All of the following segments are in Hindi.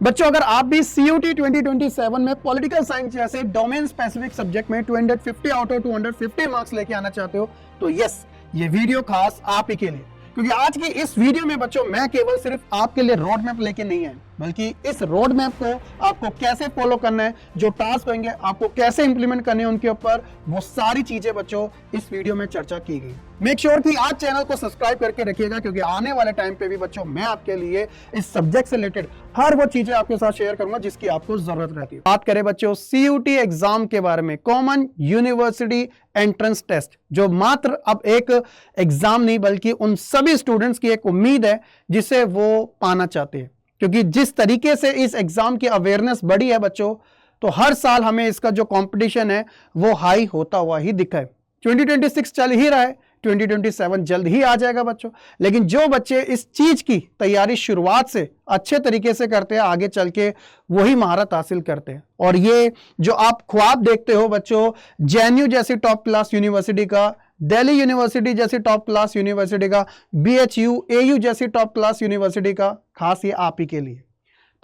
बच्चों, अगर आप भी CUT 2027 में पॉलिटिकल साइंस जैसे डोमेन स्पेसिफिक सब्जेक्ट में 250 आउट ऑफ 250 मार्क्स लेके आना चाहते हो तो यस, ये वीडियो खास आप ही के लिए। क्योंकि आज की इस वीडियो में बच्चों मैं केवल सिर्फ आपके लिए रोड मैप लेके नहीं आया, बल्कि इस रोड मैप को आपको कैसे फॉलो करना है, जो टास्क होंगे आपको कैसे इंप्लीमेंट करने हैं उनके ऊपर, वो सारी चीजें बच्चों इस वीडियो में चर्चा की गई। मेक श्योर कि आज चैनल को सब्सक्राइब करके रखिएगा, क्योंकि आने वाले टाइम पे भी बच्चों मैं आपके लिए इस सब्जेक्ट से रिलेटेड हर वो चीजें आपके साथ शेयर करूंगा जिसकी आपको जरूरत रहती है। बात करें बच्चों CUT एग्जाम के बारे में, कॉमन यूनिवर्सिटी एंट्रेंस टेस्ट, जो मात्र अब एक एग्जाम नहीं बल्कि उन सभी स्टूडेंट्स की एक उम्मीद है जिसे वो पाना चाहते हैं। क्योंकि जिस तरीके से इस एग्जाम की अवेयरनेस बढ़ी है बच्चों, तो हर साल हमें इसका जो कंपटीशन है वो हाई होता हुआ ही दिखा है। 2026 चल ही रहा है, 2027 जल्द ही आ जाएगा बच्चों। लेकिन जो बच्चे इस चीज की तैयारी शुरुआत से अच्छे तरीके से करते हैं, आगे चल के वही महारत हासिल करते हैं। और ये जो आप ख्वाब देखते हो बच्चों, JNU जैसी टॉप क्लास यूनिवर्सिटी का, दिल्ली यूनिवर्सिटी जैसी टॉप क्लास यूनिवर्सिटी का, BHU AU जैसी टॉप क्लास यूनिवर्सिटी का, खास ये आप ही के लिए।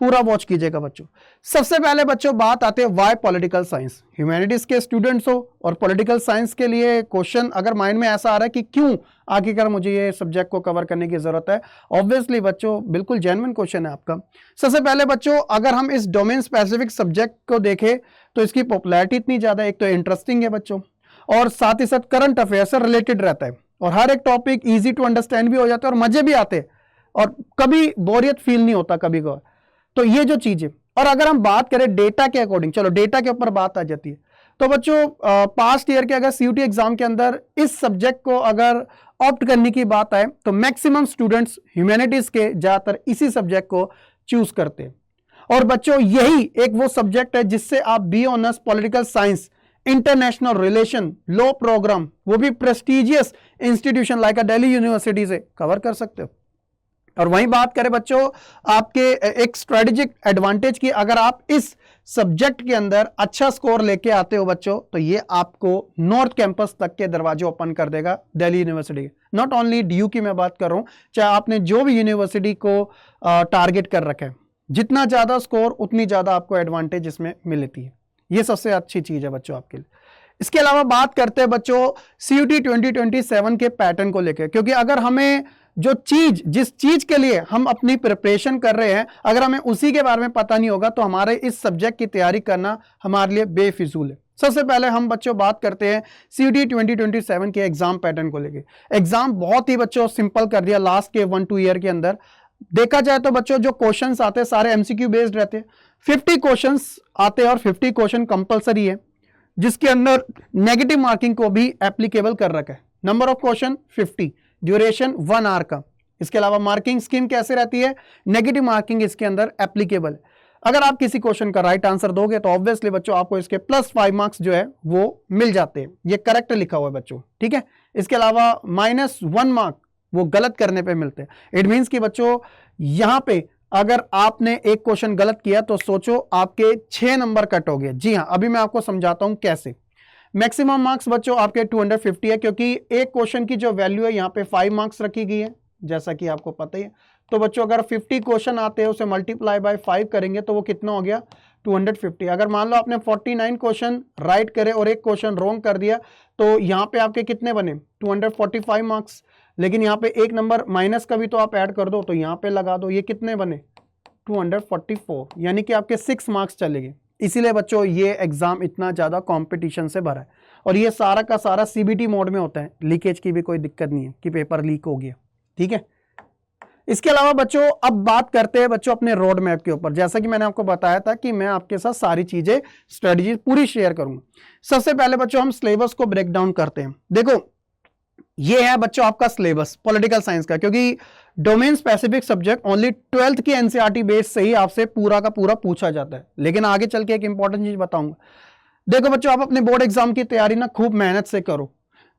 पूरा वॉच कीजिएगा बच्चों। सबसे पहले बच्चों बात आते हैं वाई पॉलिटिकल साइंस। ह्यूमैनिटीज के स्टूडेंट्स हो और पॉलिटिकल साइंस के लिए क्वेश्चन अगर माइंड में ऐसा आ रहा है कि क्यों आखिरकार मुझे ये सब्जेक्ट को कवर करने की जरूरत है, ऑब्वियसली बच्चों बिल्कुल जेन्युइन क्वेश्चन है आपका। सबसे पहले बच्चों अगर हम इस डोमेन स्पेसिफिक सब्जेक्ट को देखें तो इसकी पॉपुलैरिटी इतनी ज्यादा, एक तो इंटरेस्टिंग है बच्चों, और साथ ही साथ करंट अफेयर से रिलेटेड रहता है, और हर एक टॉपिक इजी टू अंडरस्टैंड भी हो जाता है और मजे भी आते हैं, और कभी बोरियत फील नहीं होता कभी को। तो ये जो चीजें, और अगर हम बात करें डेटा के अकॉर्डिंग, चलो डेटा के ऊपर बात आ जाती है, तो बच्चों पास्ट ईयर के अगर CUT एग्जाम के अंदर इस सब्जेक्ट को अगर ऑप्ट करने की बात आए तो मैक्सिमम स्टूडेंट्स ह्यूमैनिटीज के ज्यादातर इसी सब्जेक्ट को चूज करते हैं। और बच्चों यही एक वो सब्जेक्ट है जिससे आप BA honours political science, international relation, law program, वो भी prestigious institution like Delhi university से कवर कर सकते हो। और वहीं बात करें बच्चों आपके एक स्ट्रेटेजिक एडवांटेज की, अगर आप इस सब्जेक्ट के अंदर अच्छा स्कोर लेके आते हो बच्चों, तो ये आपको नॉर्थ कैंपस तक के दरवाजे ओपन कर देगा दिल्ली यूनिवर्सिटी के। नॉट ओनली DU की मैं बात कर रहा हूं, चाहे आपने जो भी यूनिवर्सिटी को टारगेट कर रखा है, जितना ज्यादा स्कोर उतनी ज्यादा आपको एडवांटेज इसमें मिलती है। ये सबसे अच्छी चीज है बच्चों आपके लिए। इसके अलावा बात करते हैं बच्चों CUT 2027 के पैटर्न को लेकर, क्योंकि अगर हमें जो चीज, जिस चीज के लिए हम अपनी प्रिपरेशन कर रहे हैं, अगर हमें उसी के बारे में पता नहीं होगा तो हमारे इस सब्जेक्ट की तैयारी करना हमारे लिए बेफिजूल है। सबसे पहले हम बच्चों बात करते हैं CUT 2027 के एग्जाम पैटर्न को लेकर। एग्जाम बहुत ही बच्चों सिंपल कर दिया लास्ट के 1-2 ईयर के अंदर। देखा जाए तो बच्चों जो क्वेश्चंस आते हैं सारे MCQ बेस्ड रहते हैं। 50 क्वेश्चंस आते हैं और 50 क्वेश्चन कंपलसरी है, जिसके अंदर नेगेटिव मार्किंग को भी एप्लीकेबल कर रखा है। Number of question 50, duration 1 hour का। इसके अलावा मार्किंग स्कीम कैसे रहती है, नेगेटिव मार्किंग इसके अंदर एप्लीकेबल है। अगर आप किसी क्वेश्चन का राइट आंसर दोगे तो ऑब्वियसली बच्चों आपको इसके +5 मार्क्स जो है वो मिल जाते हैं। ये करेक्ट लिखा हुआ है बच्चों, ठीक है। इसके अलावा -1 मार्क वो गलत करने पे मिलते हैं। इट मीन्स कि बच्चों यहां पे अगर आपने एक क्वेश्चन गलत किया तो सोचो आपके 6 नंबर कट हो गए। जी हाँ, अभी मैं आपको समझाता हूं कैसे। मैक्सिमम मार्क्स बच्चों आपके 250 है, क्योंकि एक क्वेश्चन की जो वैल्यू है यहाँ पे 5 मार्क्स रखी गई है, जैसा कि आपको पता ही है। तो बच्चों अगर 50 क्वेश्चन आते हैं उसे मल्टीप्लाई बाय 5 करेंगे तो वो कितना हो गया, 250। अगर मान लो आपने 49 क्वेश्चन राइट करे और एक क्वेश्चन रॉन्ग कर दिया तो यहाँ पे आपके कितने बने, 245 मार्क्स। लेकिन यहाँ पे एक नंबर माइनस का भी तो आप ऐड कर दो, तो यहाँ पे लगा दो, ये कितने बने, 244, यानी कि आपके 6 मार्क्स चलेंगे। इसीलिए बच्चों ये एग्जाम इतना ज्यादा कंपटीशन से भरा है, और ये सारा का सारा CBT मोड में होता है। लीकेज की भी कोई दिक्कत नहीं है कि पेपर लीक हो गया, ठीक है। इसके अलावा बच्चों अब बात करते हैं बच्चों अपने रोड मैप के ऊपर। जैसा कि मैंने आपको बताया था कि मैं आपके साथ सारी चीजें, स्ट्रेटजी पूरी शेयर करूंगा। सबसे पहले बच्चों हम सिलेबस को ब्रेक डाउन करते हैं। देखो ये है बच्चों आपका सिलेबस पॉलिटिकल साइंस का, क्योंकि domain specific subject only 12th की NCERT बेस से ही आपसे पूरा का पूरा पूछा जाता है। लेकिन आगे चल के एक इंपॉर्टेंट चीज बताऊंगा। देखो बच्चों आप अपने बोर्ड एग्जाम की तैयारी ना खूब मेहनत से करो,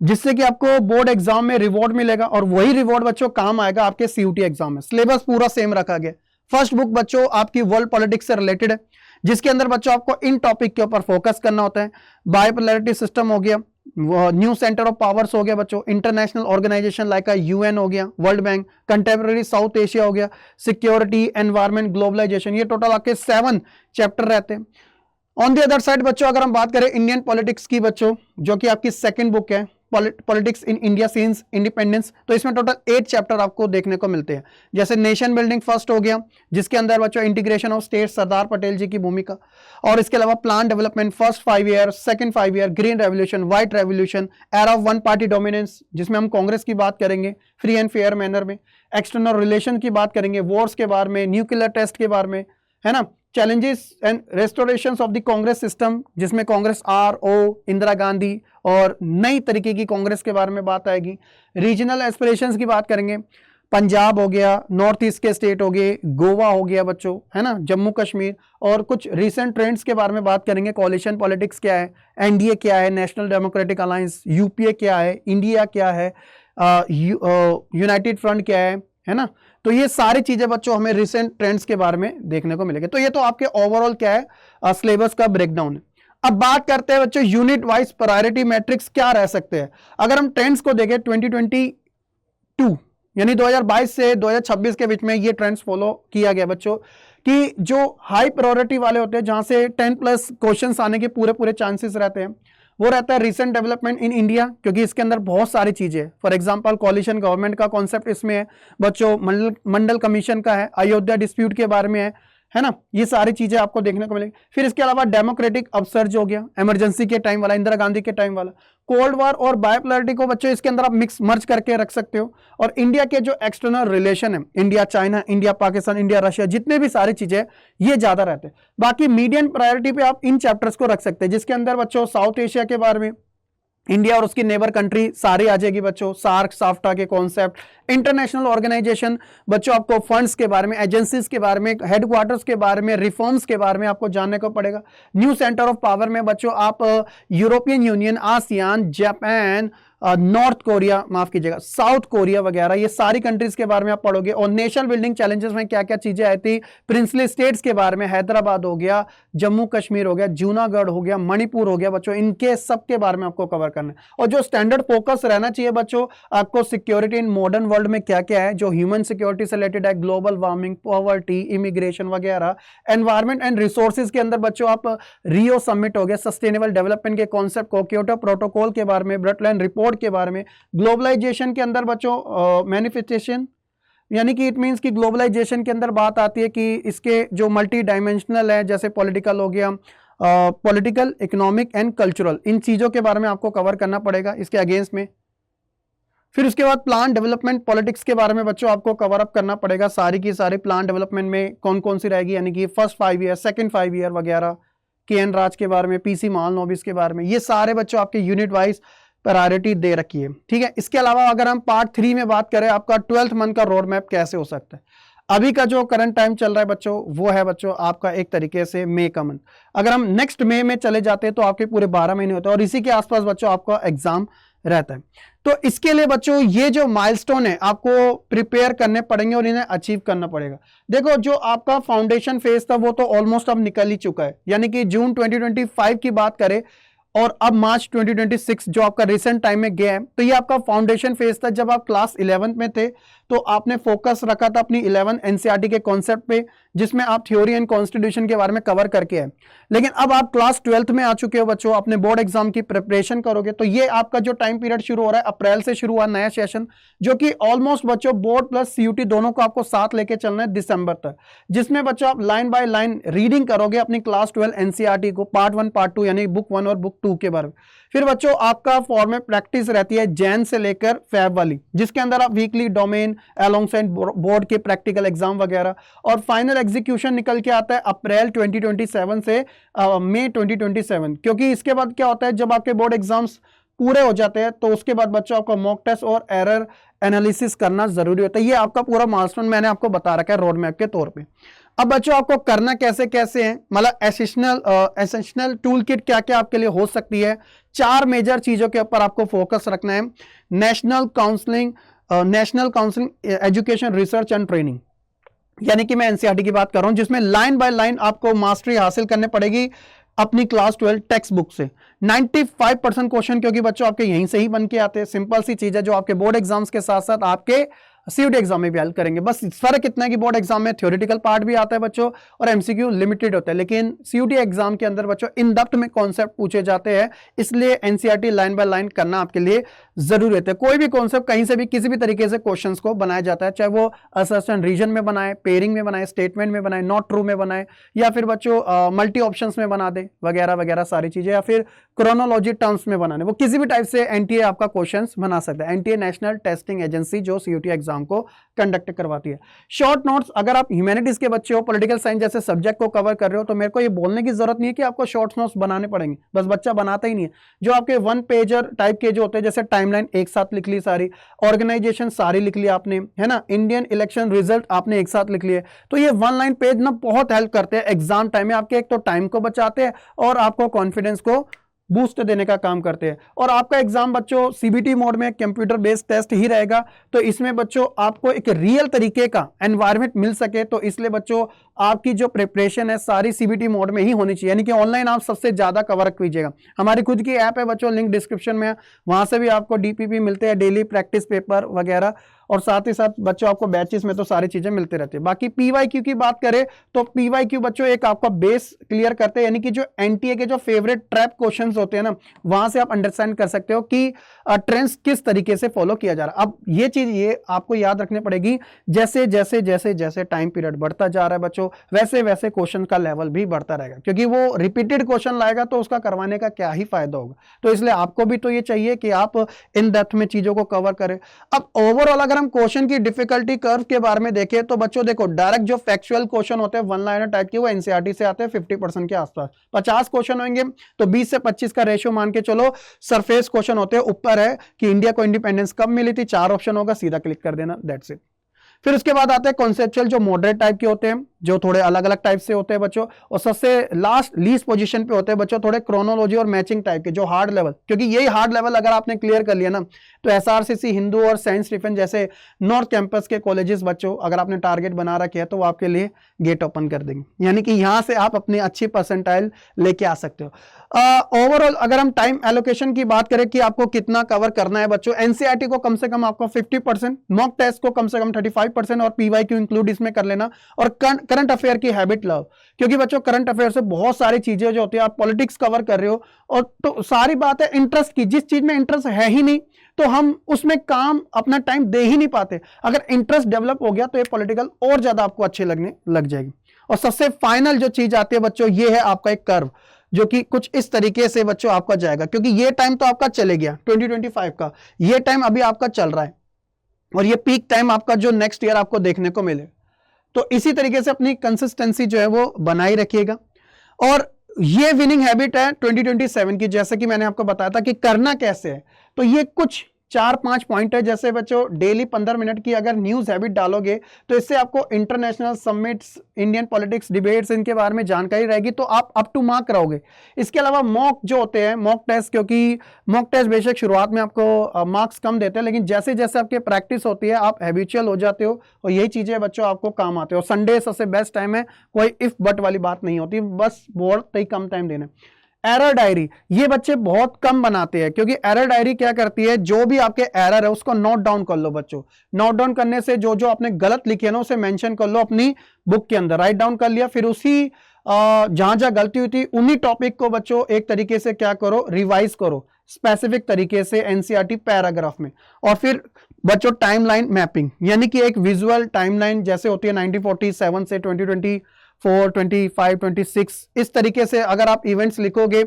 जिससे कि आपको बोर्ड एग्जाम में रिवॉर्ड मिलेगा, और वही रिवॉर्ड बच्चों काम आएगा आपके CUT एग्जाम में। सिलेबस पूरा सेम रखा गया। फर्स्ट बुक बच्चों आपकी वर्ल्ड पॉलिटिक्स से रिलेटेड है, जिसके अंदर बच्चों आपको इन टॉपिक के ऊपर फोकस करना होता है। बाइपोलैरिटी सिस्टम हो गया, न्यू सेंटर ऑफ पावर्स हो गया बच्चों, इंटरनेशनल ऑर्गेनाइजेशन लाइक यूएन हो गया, world bank, contemporary south Asia हो गया, सिक्योरिटी, एनवायरमेंट, ग्लोबलाइजेशन, ये टोटल आपके 7 चैप्टर रहते हैं। ऑन द अदर साइड बच्चों अगर हम बात करें इंडियन पॉलिटिक्स की बच्चों, जो कि आपकी सेकंड बुक है, politics in India since independence, तो इसमें टोटल 8 चैप्टर आपको देखने को मिलते हैं। जैसे नेशन बिल्डिंग फर्स्ट हो गया, जिसके अंदर बच्चों integration of state, Sardar Patel जी की भूमिका, और इसके अलावा plan development first 5 year, second 5 year, green revolution, white revolution, era of one party dominance, जिसमें हम कांग्रेस की बात करेंगे फ्री एंड फेयर मैनर में, एक्सटर्नल रिलेशन की बात करेंगे, वॉर्स के बारे में, न्यूक्लियर टेस्ट के बारे में, है ना, challenges and restorations of the Congress system, जिसमें कांग्रेस RO, इंदिरा गांधी और नई तरीके की कांग्रेस के बारे में बात आएगी। रीजनल एस्पिरेशंस की बात करेंगे, पंजाब हो गया, नॉर्थ ईस्ट के स्टेट हो गए, गोवा हो गया बच्चों, है ना, जम्मू कश्मीर, और कुछ रिसेंट ट्रेंड्स के बारे में बात करेंगे, कोalition पॉलिटिक्स क्या है, NDA क्या है, नेशनल डेमोक्रेटिक अलायंस, UPA क्या है, इंडिया क्या है, यूनाइटेड फ्रंट क्या है ना। तो ये सारी चीजें बच्चों हमें रिसेंट ट्रेंड्स के बारे में देखने को मिलेंगे। तो ये तो आपके ओवरऑल क्या है, सिलेबस का ब्रेकडाउन है। अब बात करते हैं बच्चों यूनिट वाइज प्रायोरिटी मैट्रिक्स क्या रह सकते हैं। अगर हम ट्रेंड्स को देखें 2022 यानी 2022 से 2026 के बीच में ये ट्रेंड्स फॉलो किया गया बच्चों, कि जो हाई प्रायोरिटी वाले होते हैं, जहां से 10+ क्वेश्चंस आने के पूरे चांसेस रहते हैं, वो रहता है रिसेंट डेवलपमेंट इन इंडिया, क्योंकि इसके अंदर बहुत सारी चीजें हैं। फॉर एग्जांपल कोalition गवर्नमेंट का कॉन्सेप्ट इसमें है बच्चों, मंडल कमीशन का है, अयोध्या डिस्प्यूट के बारे में है ना, ये सारी चीजें आपको देखने को मिलेंगी। फिर इसके अलावा डेमोक्रेटिक अपसर्ज हो गया, इमरजेंसी के टाइम वाला, इंदिरा गांधी के टाइम वाला, कोल्ड वॉर और बायोपोलैरिटी को बच्चों इसके अंदर आप मिक्स मर्ज करके रख सकते हो, और इंडिया के जो एक्सटर्नल रिलेशन है, India China, India Pakistan, India Russia, जितने भी सारी चीजें ये ज्यादा रहते हैं। बाकी मीडियम प्रायोरिटी पे आप इन चैप्टर्स को रख सकते हैं, जिसके अंदर बच्चों साउथ एशिया के बारे में, इंडिया और उसकी नेबर कंट्री सारी आ जाएगी बच्चों, सार्क, साफ्टा के कॉन्सेप्ट, इंटरनेशनल ऑर्गेनाइजेशन बच्चों, आपको फंड्स के बारे में, एजेंसीज के बारे में, हेडक्वार्टर्स के बारे में, रिफॉर्म्स के बारे में आपको जानने को पड़ेगा। न्यू सेंटर ऑफ पावर में बच्चों आप European union, ASEAN, Japan, north Korea, माफ कीजिएगा साउथ कोरिया वगैरह, ये सारी कंट्रीज के बारे में आप पढ़ोगे। और नेशनल बिल्डिंग चैलेंजेस में क्या क्या चीजें आई थी, प्रिंसली स्टेट्स के बारे में, हैदराबाद हो गया, जम्मू कश्मीर हो गया, जूनागढ़ हो गया, मणिपुर हो गया बच्चों, इनके सब के बारे में आपको कवर करना है। और जो स्टैंडर्ड फोकस रहना चाहिए बच्चों आपको, सिक्योरिटी इन मॉडर्न वर्ल्ड में क्या क्या है, जो ह्यूमन सिक्योरिटी से रिलेटेड है, ग्लोबल वार्मिंग, पॉवर्टी, इमिग्रेशन वगैरह। एनवायरमेंट एंड रिसोर्सेज के अंदर बच्चों आप रियो समिट हो गया, सस्टेनेबल डेवलपमेंट के कॉन्सेप्ट को, क्योटो प्रोटोकॉल के बारे में, ब्रटलैंड रिपोर्ट के बारे में, ग्लोबलाइजेशन के अंदर बच्चों मैनिफेस्टेशन, यानी कि इट मींस कि ग्लोबलाइजेशन के अंदर बात आती है कि इसके जो मल्टी डायमेंशनल है, जैसे पॉलिटिकल हो गया, पॉलिटिकल, इकोनॉमिक एंड कल्चरल, इन चीजों के बारे में आपको कवर करना पड़ेगा इसके अगेंस्ट में। फिर उसके बाद प्लान डेवलपमेंट पॉलिटिक्स के बारे में बच्चों आपको कवर अप करना पड़ेगा, सारी की सारी प्लान डेवलपमेंट में कौन कौन सी रहेगी, यानी कि फर्स्ट 5 ईयर, सेकंड 5 ईयर वगैरह, KN राज के बारे में, PC महालनोबिस के बारे में, ये सारे बच्चों आपके यूनिट वाइज प्रायोरिटी दे रखी है। ठीक है, इसके अलावा अगर हम पार्ट 3 में बात करें, आपका 12th मंथ का रोड मैप कैसे हो सकता है। अभी का जो करंट टाइम चल रहा है बच्चों, वो है बच्चों आपका एक तरीके से मई का मंथ। अगर हम नेक्स्ट मई में चले जाते हैं तो आपके पूरे 12 महीने होते हैं, और इसी के आसपास बच्चों आपका एग्जाम रहता है। तो इसके लिए बच्चों ये जो माइलस्टोन है आपको प्रिपेयर करने पड़ेंगे और इन्हें अचीव करना पड़ेगा। देखो, जो आपका फाउंडेशन फेज था वो तो ऑलमोस्ट अब निकल ही चुका है, यानी कि जून 2025 की बात करें और अब मार्च 2026 जो आपका रिसेंट टाइम में गया है, तो ये आपका फाउंडेशन फेज था। जब आप क्लास 11th में थे तो आपने फोकस रखा था अपनी 11 NCERT के कॉन्सेप्ट पे, जिसमें आप थ्योरी एंड कॉन्स्टिट्यूशन के बारे में कवर करके आए। लेकिन अब आप क्लास 12th में आ चुके हो बच्चों, अपने बोर्ड एग्जाम की प्रिपरेशन करोगे, तो ये आपका जो टाइम पीरियड शुरू हो रहा है, अप्रैल से शुरू हुआ नया सेशन, जो कि ऑलमोस्ट बच्चों बोर्ड प्लस CUT दोनों को आपको साथ लेके चलना है दिसंबर तक, जिसमें बच्चों आप लाइन बाय लाइन रीडिंग करोगे अपनी क्लास 12 NCERT को, पार्ट 1 पार्ट 2 यानी बुक 1 और बुक 2 के बारे में। फिर बच्चों आपका फॉर्मेट प्रैक्टिस रहती है जैन से लेकर फेब वाली, जिसके अंदर आप वीकली डोमेन अलोंगसाइड बोर्ड के प्रैक्टिकल एग्जाम वगैरह, और फाइनल एग्जीक्यूशन निकल के आता है अप्रैल 2027 से मई 2027। क्योंकि इसके बाद क्या होता है, जब आपके बोर्ड एग्जाम्स पूरे हो जाते हैं तो उसके बाद बच्चों आपको मॉक टेस्ट और एरर एनालिसिस करना जरूरी होता है। ये आपका पूरा माइलस्टोन मैंने आपको बता रखा है रोड मैप के तौर पे। अब बच्चों आपको करना कैसे कैसे है, मतलब एसेंशियल टूल किट क्या क्या आपके लिए हो सकती है। 4 मेजर चीजों के ऊपर आपको फोकस रखना है। National counselling education research and training, यानी कि मैं NCERT की बात कर रहा हूं, जिसमें लाइन बाय लाइन आपको मास्टरी हासिल करनी पड़ेगी अपनी क्लास 12 टेक्स्ट बुक से 95% क्वेश्चन, क्योंकि बच्चों आपके यहीं से ही बन के आते हैं। सिंपल सी चीज है जो आपके बोर्ड एग्जाम्स के साथ साथ आपके सीयूटी एग्जाम में भी हेल्प करेंगे। बस फर्क इतना है कि बोर्ड एग्जाम में थ्योरेटिकल पार्ट भी आता है बच्चों और एमसीक्यू लिमिटेड होता है, लेकिन सीयूटी एग्जाम के अंदर बच्चों इन डेप्थ में कॉन्सेप्ट पूछे जाते हैं, इसलिए एनसीईआरटी लाइन बाय लाइन करना आपके लिए जरूरी है। कोई भी कॉन्सेप्ट कहीं से भी किसी भी तरीके से क्वेश्चंस को बनाया जाता है, चाहे वो असर्शन रीजन में बनाए, पेयरिंग में बनाए, स्टेटमेंट में बनाए, नॉट ट्रू में बनाए, या फिर बच्चों मल्टी ऑप्शंस में बना दे वगैरह वगैरह सारी चीजें, या फिर क्रोनोलॉजी टर्म्स में बनाने, वो किसी भी टाइप से एनटीए आपका क्वेश्चंस बना सकता है। एनटीए नेशनल टेस्टिंग एजेंसी जो सीयूटी एग्जाम को कंडक्ट करवाती है। शॉर्ट नोट्स, अगर आप ह्यूमैनिटीज के बच्चे हो, पॉलिटिकल साइंस जैसे सब्जेक्ट को कवर कर रहे हो, तो मेरे को ये बोलने की जरूरत नहीं है कि आपको शॉर्ट नोट्स बनाने पड़ेंगे, बस बच्चा बनाता ही नहीं है। जो आपके 1 पेजर टाइप के जो होते हैं, जैसे टाइमलाइन एक साथ लिख ली सारी, ऑर्गेनाइजेशन सारी लिख ली आपने, है ना, इंडियन इलेक्शन रिजल्ट आपने एक साथ लिख लिए, तो ये 1 लाइन पेज ना बहुत हेल्प करते हैं एग्जाम टाइम में। आपके एक तो टाइम को बचाते हैं और आपको कॉन्फिडेंस को बूस्ट देने का काम करते हैं। और आपका एग्जाम बच्चों सीबीटी मोड में कंप्यूटर बेस्ड टेस्ट ही रहेगा, तो इसमें बच्चों आपको एक रियल तरीके का एनवायरनमेंट मिल सके, तो इसलिए बच्चों आपकी जो प्रिपरेशन है सारी सीबीटी मोड में ही होनी चाहिए, यानी कि ऑनलाइन आप सबसे ज्यादा कवर कीजिएगा। हमारी खुद की ऐप है बच्चों, लिंक डिस्क्रिप्शन में है, वहां से भी आपको डीपीपी मिलते हैं, डेली प्रैक्टिस पेपर वगैरह, और साथ ही साथ बच्चों आपको बैचेस में तो सारी चीजें मिलती रहती है। बाकी पीवाईक्यू की बात करें तो पीवाईक्यू बच्चों एक आपका बेस क्लियर करते हैं, यानी कि जो एनटीए के जो फेवरेट ट्रैप क्वेश्चंस होते हैं ना, वहां से आप अंडरस्टैंड कर सकते हो कि ट्रेंड्स किस तरीके से फॉलो किया जा रहा है। अब ये चीज ये आपको याद रखनी पड़ेगी, जैसे जैसे जैसे जैसे टाइम पीरियड बढ़ता जा रहा है बच्चों, वैसे वैसे क्वेश्चन का लेवल भी बढ़ता रहेगा, क्योंकि वो रिपीटेड क्वेश्चन लाएगा तो उसका करवाने का क्या ही फायदा होगा। तो इसलिए आपको भी तो ये चाहिए कि आप इन डेप्थ में चीजों को कवर करें। अब ओवरऑल अगर हम क्वेश्चन की डिफिकल्टी कर्व के बारे में देखें तो बच्चों देखो, डायरेक्ट जो फैक्चुअल क्वेश्चन होते हैं 1 लाइनर टाइप के, वो एनसीईआरटी से आते हैं 50% के आसपास। 50 क्वेश्चन होंगे तो 20 से 25 का रेशियो मान के चलो। सरफेस क्वेश्चन होते हैं, ऊपर है कि इंडिया को इंडिपेंडेंस कब मिली थी, 4 ऑप्शन होगा, सीधा क्लिक कर देना, दैट्स इट। फिर उसके बाद आते हैं कॉन्सेप्चुअल, जो मॉडरेट टाइप के होते हैं, जो थोड़े अलग अलग टाइप से होते हैं बच्चों, और सबसे लास्ट लीस्ट पोजीशन पे होते हैं बच्चों थोड़े क्रोनोलॉजी और मैचिंग टाइप के, जो हार्ड लेवल, क्योंकि यही हार्ड लेवल अगर आपने क्लियर कर लिया ना, तो एसआरसीसी, हिंदू और सेंट स्टीफन जैसे नॉर्थ कैंपस के कॉलेजेस बच्चों अगर आपने टारगेट बना रखे है तो वो आपके लिए गेट ओपन कर देंगे, यानी कि यहां से आप अपनी अच्छी परसेंटाइल लेके आ सकते हो। ओवरऑल अगर हम टाइम एलोकेशन की बात करें कि आपको कितना कवर करना है बच्चों, एनसीईआरटी को कम से कम आपको 50%, मॉक टेस्ट को कम से कम 35% और पीवाईक्यू इंक्लूड इसमें कर लेना, और करंट अफेयर की हैबिट लव, क्योंकि बच्चों करंट अफेयर से बहुत सारी चीजें जो होती है, आप पॉलिटिक्स कवर कर रहे हो, और तो सारी बात है इंटरेस्ट की, जिस चीज में इंटरेस्ट है ही नहीं तो हम उसमें काम अपना टाइम दे ही नहीं पाते। अगर इंटरेस्ट डेवलप हो गया तो ये पॉलिटिकल और ज्यादा आपको अच्छे लगने लग जाएगी। और सबसे फाइनल जो चीज आती है बच्चों, ये है आपका एक कर्व, जो कि कुछ इस तरीके से बच्चों आपका जाएगा, क्योंकि ये टाइम तो आपका चले गया 2025 का, ये टाइम अभी आपका चल रहा है, और ये पीक टाइम आपका जो नेक्स्ट ईयर आपको देखने को मिले। तो इसी तरीके से अपनी कंसिस्टेंसी जो है वो बनाई रखिएगा। और ये विनिंग हैबिट है 2027 की, जैसे कि मैंने आपको बताया था कि करना कैसे है, तो ये कुछ 4-5 पॉइंट है। जैसे बच्चों डेली 15 मिनट की अगर न्यूज हैबिट डालोगे तो इससे आपको international summits, Indian politics, debates, इनके बारे में जानकारी रहेगी, तो आप अप टू मार्क रहोगे। इसके अलावा मॉक जो होते हैं, मॉक टेस्ट, क्योंकि मॉक टेस्ट बेशक शुरुआत में आपको मार्क्स कम देते हैं, लेकिन जैसे जैसे आपकी प्रैक्टिस होती है आप हैबिचुअल हो जाते हो, और यही चीजें बच्चों आपको काम आते हो। संडे सबसे बेस्ट टाइम है, कोई इफ बट वाली बात नहीं होती, बस बहुत ही कम टाइम देना। एरर डायरी, ये बच्चे बहुत कम बनाते हैं, क्योंकि एरर डायरी क्या करती है, जो भी आपके एरर है उसको नोट डाउन कर लो बच्चों। नोट डाउन करने से जो जो आपने गलत लिखे है ना उसे मेंशन कर लो अपनी बुक के अंदर, राइट डाउन कर लिया, फिर उसी जहां जहां गलती हुई थी उन्हीं टॉपिक को बच्चों एक तरीके से क्या करो, रिवाइज करो स्पेसिफिक तरीके से एनसीईआरटी पैराग्राफ में। और फिर बच्चों टाइमलाइन मैपिंग, यानी कि एक विजुअल टाइमलाइन जैसे होती है 1947 से 2024, 25, 26, इस तरीके से अगर आप इवेंट्स लिखोगे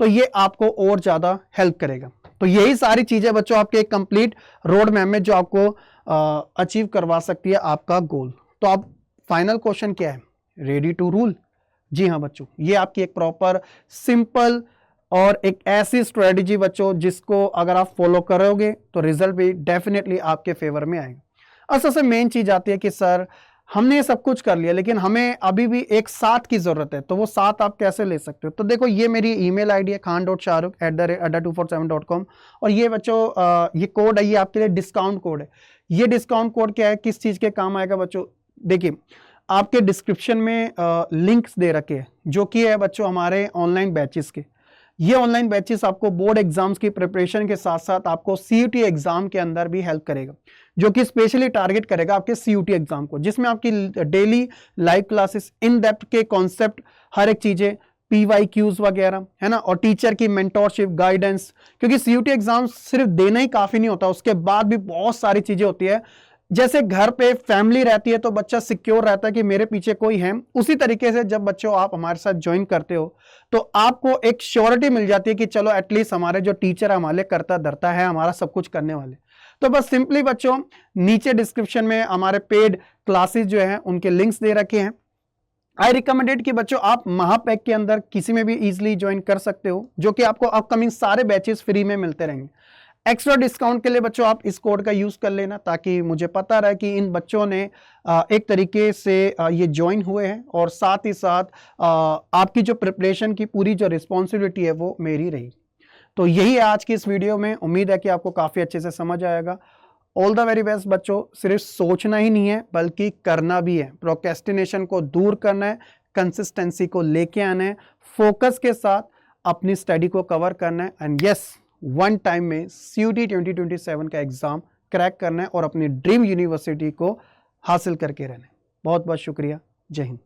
तो ये आपको और ज्यादा हेल्प करेगा। तो यही सारी चीजें बच्चों आपके एक कंप्लीट रोड मैप में जो आपको अचीव करवा सकती है आपका गोल। तो अब फाइनल क्वेश्चन क्या है, रेडी टू रूल? जी हाँ बच्चों, ये आपकी एक प्रॉपर सिंपल और एक ऐसी स्ट्रेटेजी बच्चों जिसको अगर आप फॉलो करोगे तो रिजल्ट भी डेफिनेटली आपके फेवर में आएगा। और सबसे मेन चीज आती है कि सर हमने ये सब कुछ कर लिया लेकिन हमें अभी भी एक साथ की जरूरत है, तो वो साथ आप कैसे ले सकते हो? तो देखो ये मेरी ईमेल आईडी है khan.shahrukh@adda247.com, और ये बच्चों ये कोड है, ये आपके लिए डिस्काउंट कोड है। ये डिस्काउंट कोड क्या है, किस चीज के काम आएगा बच्चों? देखिए आपके डिस्क्रिप्शन में लिंक्स दे रखे हैं, जो कि है बच्चों हमारे ऑनलाइन बैचेस के। ये ऑनलाइन बैचेस आपको बोर्ड एग्जाम्स की प्रिपरेशन के साथ साथ आपको सीयूटी एग्जाम के अंदर भी हेल्प करेगा, जो कि स्पेशली टारगेट करेगा आपके सीयूटी एग्जाम को, जिसमें आपकी daily live classes, in depth के कॉन्सेप्ट, हर एक चीजें, PYQs वगैरह, है ना, और टीचर की मेंटोरशिप, गाइडेंस, क्योंकि सीयूटी एग्जाम सिर्फ देना ही काफी नहीं होता, उसके बाद भी बहुत सारी चीजें होती है। जैसे घर पे फैमिली रहती है तो बच्चा सिक्योर रहता है कि मेरे पीछे कोई है, उसी तरीके से जब बच्चों आप हमारे साथ ज्वाइन करते हो तो आपको एक श्योरिटी मिल जाती है कि चलो एटलीस्ट हमारे जो टीचर हमारे करता धरता है, हमारा सब कुछ करने वाले। तो बस सिंपली बच्चों नीचे डिस्क्रिप्शन में हमारे पेड क्लासेस जो है उनके लिंक्स दे रखे हैं। आई रिकमेंडेड कि बच्चों आप महापैक के अंदर किसी में भी इजीली ज्वाइन कर सकते हो, जो कि आपको अपकमिंग सारे बैचेस फ्री में मिलते रहेंगे। एक्स्ट्रा डिस्काउंट के लिए बच्चों आप इस कोड का यूज कर लेना, ताकि मुझे पता रहे कि इन बच्चों ने एक तरीके से ये ज्वाइन हुए हैं, और साथ ही साथ आपकी जो प्रिपरेशन की पूरी जो रिस्पॉन्सिबिलिटी है वो मेरी रही। तो यही है आज की इस वीडियो में। उम्मीद है कि आपको काफी अच्छे से समझ आएगा। ऑल द वेरी बेस्ट बच्चों। सिर्फ सोचना ही नहीं है बल्कि करना भी है। प्रोक्रेस्टिनेशन को दूर करना है, कंसिस्टेंसी को लेके आना है, फोकस के साथ अपनी स्टडी को कवर करना है, एंड यस, वन टाइम में CUET 2027 का एग्जाम क्रैक करना है और अपनी ड्रीम यूनिवर्सिटी को हासिल करके रहना है। बहुत बहुत शुक्रिया। जय हिंद।